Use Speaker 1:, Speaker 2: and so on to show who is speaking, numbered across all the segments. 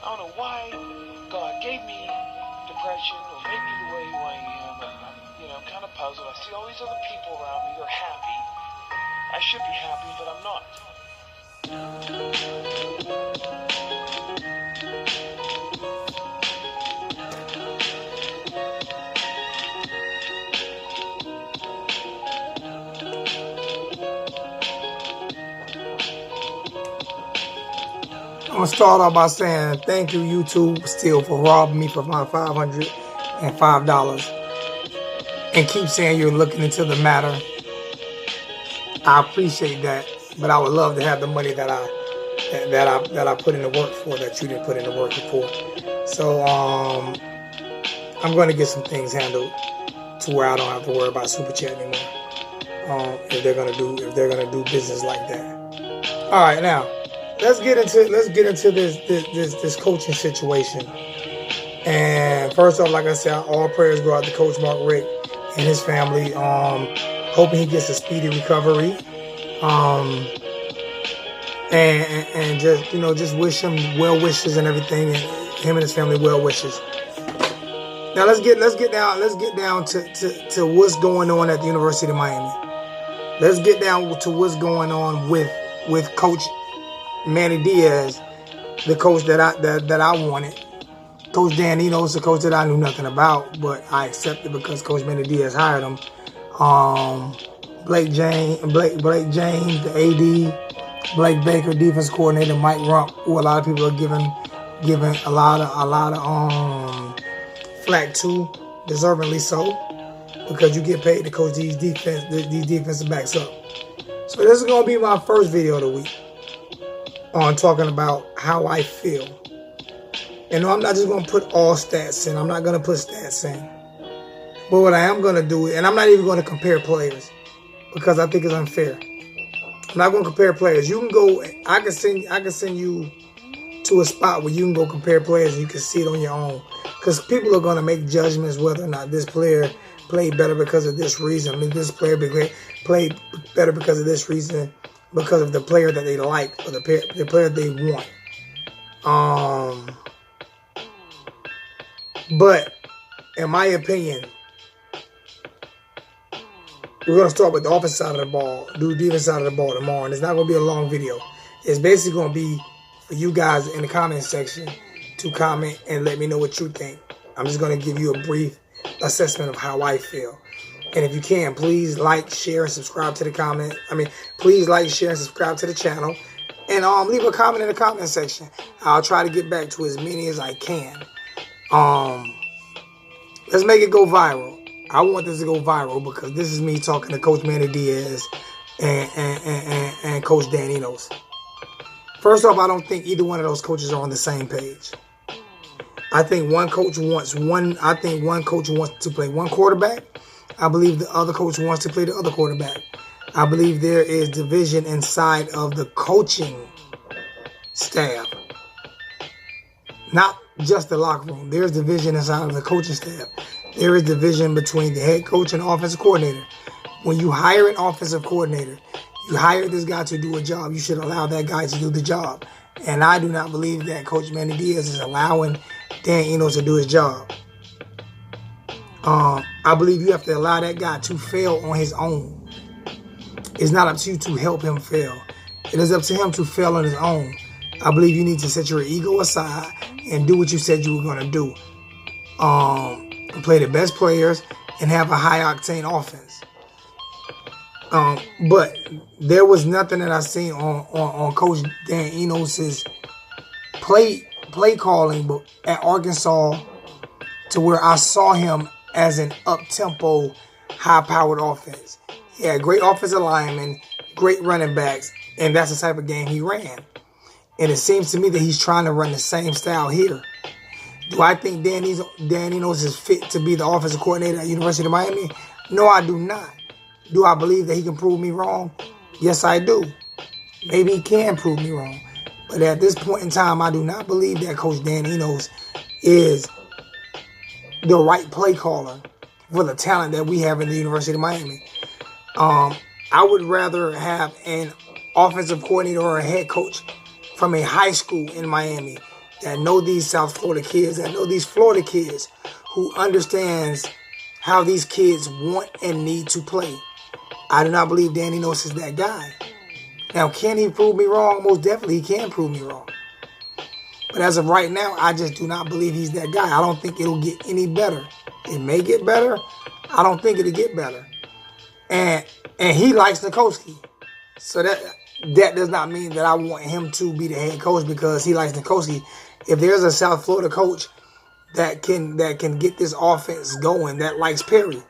Speaker 1: I don't know why God gave me depression or made me the way who I am. I'm kind of puzzled. I see all these other people around me. They're happy. I should be happy, but I'm not.
Speaker 2: I'm going to start off by saying thank you, YouTube, still for robbing me for my $505 and keep saying you're looking into the matter. I appreciate that, but I would love to have the money that I put in the work for that you didn't put in the work for. So I'm going to get some things handled to where I don't have to worry about Super Chat anymore. If they're gonna do business like that. All right, now. Let's get into this coaching situation. And first off, like I said, all prayers go out to Coach Mark Richt and his family. Hoping he gets a speedy recovery. And just wish him well wishes and everything, and him and his family well wishes. Now let's get down to what's going on at the University of Miami. Let's get down to what's going on with Coach Manny Diaz, the coach that I wanted. Coach Enos, the coach that I knew nothing about, but I accepted because Coach Manny Diaz hired him. Blake James, the AD, Blake Baker, defense coordinator, Mike Rump, who a lot of people are giving a lot of flack to, deservingly so, because you get paid to coach these defensive backs up. So this is gonna be my first video of the week on talking about how I feel. And I'm not just going to put all stats in. I'm not going to put stats in. But what I am going to do, and I'm not even going to compare players because I think it's unfair. I'm not going to compare players. You can go, I can send you to a spot where you can go compare players and you can see it on your own. Because people are going to make judgments whether or not this player played better because of this reason. I mean, this player played better because of this reason, because of the player that they like or the player they want. But in my opinion, we're going to start with the offensive side of the ball, do the defense side of the ball tomorrow, and it's not going to be a long video. It's basically going to be for you guys in the comment section to comment and let me know what you think. I'm just going to give you a brief assessment of how I feel. And if you can, please like, share, and subscribe to the comment. Please like, share, and subscribe to the channel. And leave a comment in the comment section. I'll try to get back to as many as I can. Let's make it go viral. I want this to go viral because this is me talking to Coach Manny Diaz and Coach Enos. First off, I don't think either one of those coaches are on the same page. I think one coach wants to play one quarterback. I believe the other coach wants to play the other quarterback. I believe there is division inside of the coaching staff. Not just the locker room. There's division inside of the coaching staff. There is division between the head coach and offensive coordinator. When you hire an offensive coordinator, you hire this guy to do a job. You should allow that guy to do the job. And I do not believe that Coach Manny Diaz is allowing Enos to do his job. I believe you have to allow that guy to fail on his own. It's not up to you to help him fail. It is up to him to fail on his own. I believe you need to set your ego aside and do what you said you were going to do. Play the best players and have a high-octane offense. But there was nothing that I seen on Coach Enos' play calling at Arkansas to where I saw him as an up-tempo, high-powered offense. He had great offensive linemen, great running backs, and that's the type of game he ran. And it seems to me that he's trying to run the same style here. Do I think Dan Enos is fit to be the offensive coordinator at University of Miami? No, I do not. Do I believe that he can prove me wrong? Yes, I do. Maybe he can prove me wrong. But at this point in time, I do not believe that Coach Enos is the right play caller for the talent that we have in the University of Miami. I would rather have an offensive coordinator or a head coach from a high school in Miami that know these South Florida kids, that know these Florida kids, who understands how these kids want and need to play. I do not believe Dan Enos is that guy. Now, can he prove me wrong? Most definitely he can prove me wrong. But as of right now, I just do not believe he's that guy. I don't think it'll get any better. It may get better. I don't think it'll get better. And he likes Nikoski. So that does not mean that I want him to be the head coach because he likes Nikoski. If there's a South Florida coach that can get this offense going, that likes Perry,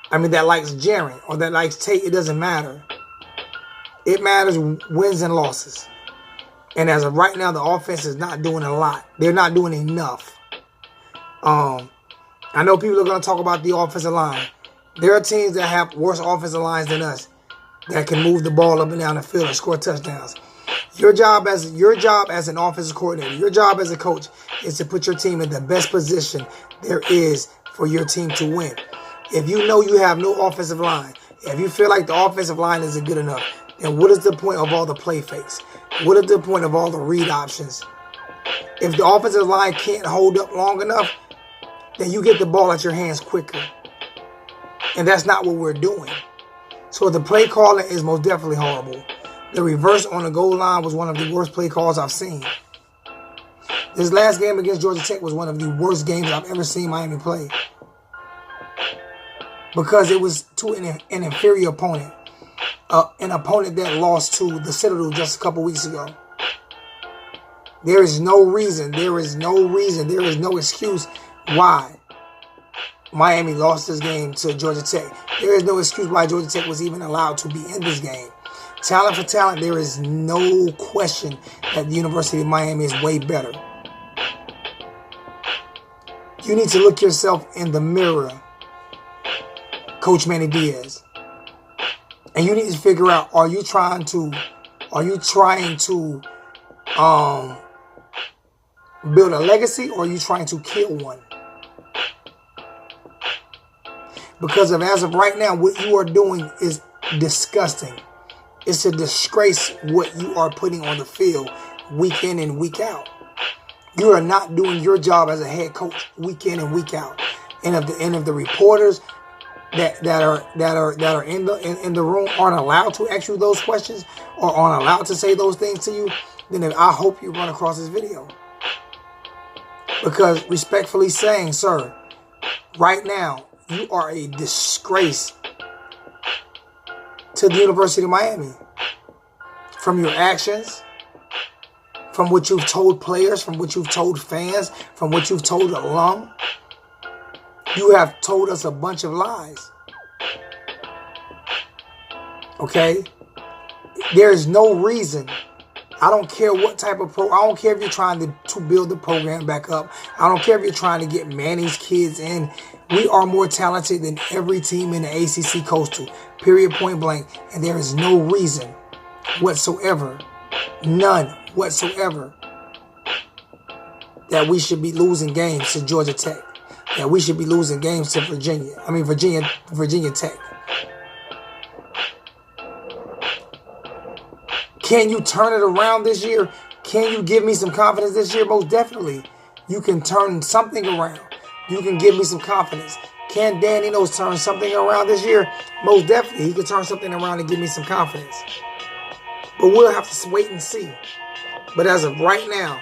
Speaker 2: that likes Jaren, or that likes Tate, it doesn't matter. It matters wins and losses. And as of right now, the offense is not doing a lot. They're not doing enough. I know people are going to talk about the offensive line. There are teams that have worse offensive lines than us that can move the ball up and down the field and score touchdowns. Your job as an offensive coordinator, your job as a coach is to put your team in the best position there is for your team to win. If you know you have no offensive line, if you feel like the offensive line isn't good enough, then what is the point of all the play fakes? What is the point of all the read options? If the offensive line can't hold up long enough, then you get the ball at your hands quicker. And that's not what we're doing. So the play calling is most definitely horrible. The reverse on the goal line was one of the worst play calls I've seen. This last game against Georgia Tech was one of the worst games I've ever seen Miami play. Because it was to an inferior opponent. An opponent that lost to the Citadel just a couple weeks ago. There is no reason, there is no excuse why Miami lost this game to Georgia Tech. There is no excuse why Georgia Tech was even allowed to be in this game. Talent for talent, there is no question that the University of Miami is way better. You need to look yourself in the mirror, Coach Manny Diaz. And you need to figure out, are you trying to build a legacy, or are you trying to kill one? Because as of right now, what you are doing is disgusting. It's a disgrace what you are putting on the field week in and week out. You are not doing your job as a head coach week in and week out. And if the reporters that are in the room aren't allowed to ask you those questions or aren't allowed to say those things to you, then I hope you run across this video. Because respectfully saying, sir, right now, you are a disgrace to the University of Miami. From your actions, from what you've told players, from what you've told fans, from what you've told alum, you have told us a bunch of lies. Okay? There is no reason. I don't care what type of I don't care if you're trying to build the program back up. I don't care if you're trying to get Manny's kids in. We are more talented than every team in the ACC Coastal. Period, point blank. And there is no reason whatsoever, none whatsoever, that we should be losing games to Georgia Tech. That we should be losing games to Virginia Tech. Can you turn it around this year? Can you give me some confidence this year? Most definitely. You can turn something around. You can give me some confidence. Can Dan Enos turn something around this year? Most definitely. He can turn something around and give me some confidence. But we'll have to wait and see. But as of right now,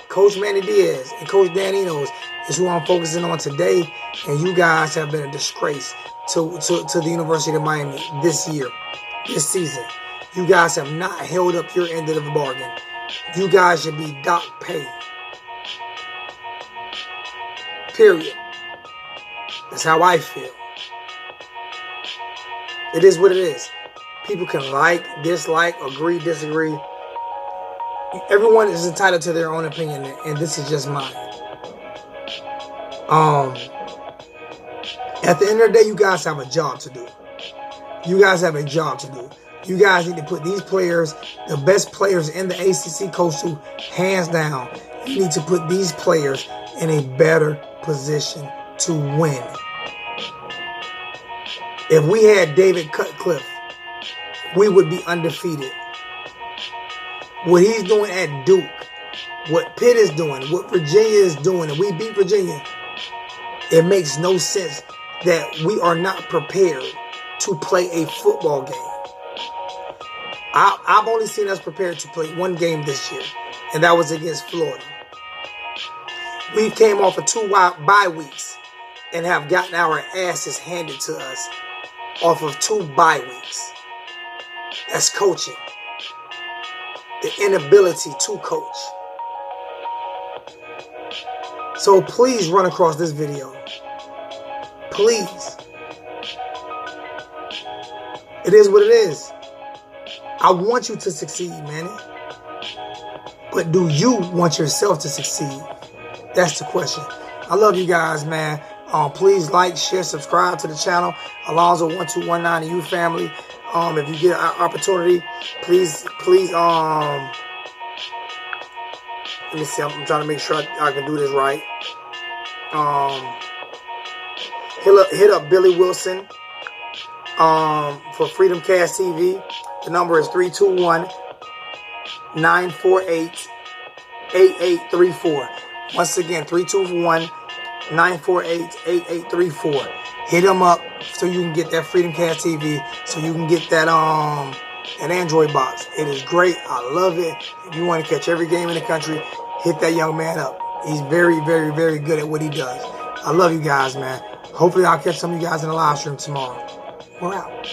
Speaker 2: Coach Manny Diaz and Coach Dan Enos is who I'm focusing on today. And you guys have been a disgrace to the University of Miami this year, this season. You guys have not held up your end of the bargain. You guys should be docked pay. Period. That's how I feel. It is what it is. People can like, dislike, agree, disagree. Everyone is entitled to their own opinion, and this is just mine. At the end of the day, you guys have a job to do. You guys have a job to do. You guys need to put these players, the best players in the ACC Coastal, hands down. You need to put these players in a better position to win. If we had David Cutcliffe, we would be undefeated. What he's doing at Duke what Pitt is doing, what Virginia is doing, and we beat Virginia, it makes no sense that we are not prepared to play a football game. I've only seen us prepared to play one game this year, and that was against Florida. We came off of 2 bye weeks and have gotten our asses handed to us off of 2 bye weeks. That's coaching. The inability to coach. So please run across this video. Please. It is what it is. I want you to succeed, Manny. But do you want yourself to succeed? That's the question. I love you guys, man. Please like, share, subscribe to the channel. Alonzo1219 and you family. If you get an opportunity, please, let me see. I'm trying to make sure I can do this right. Hit up Billy Wilson for Freedom Cast TV. The number is 321-948-8834. Once again, 321-948-8834. Hit them up so you can get that Freedom Cast TV, so you can get that an Android box. It is great. I love it. If you want to catch every game in the country, hit that young man up. He's very, very, very good at what he does. I love you guys, man. Hopefully I'll catch some of you guys in the live stream tomorrow. We're out.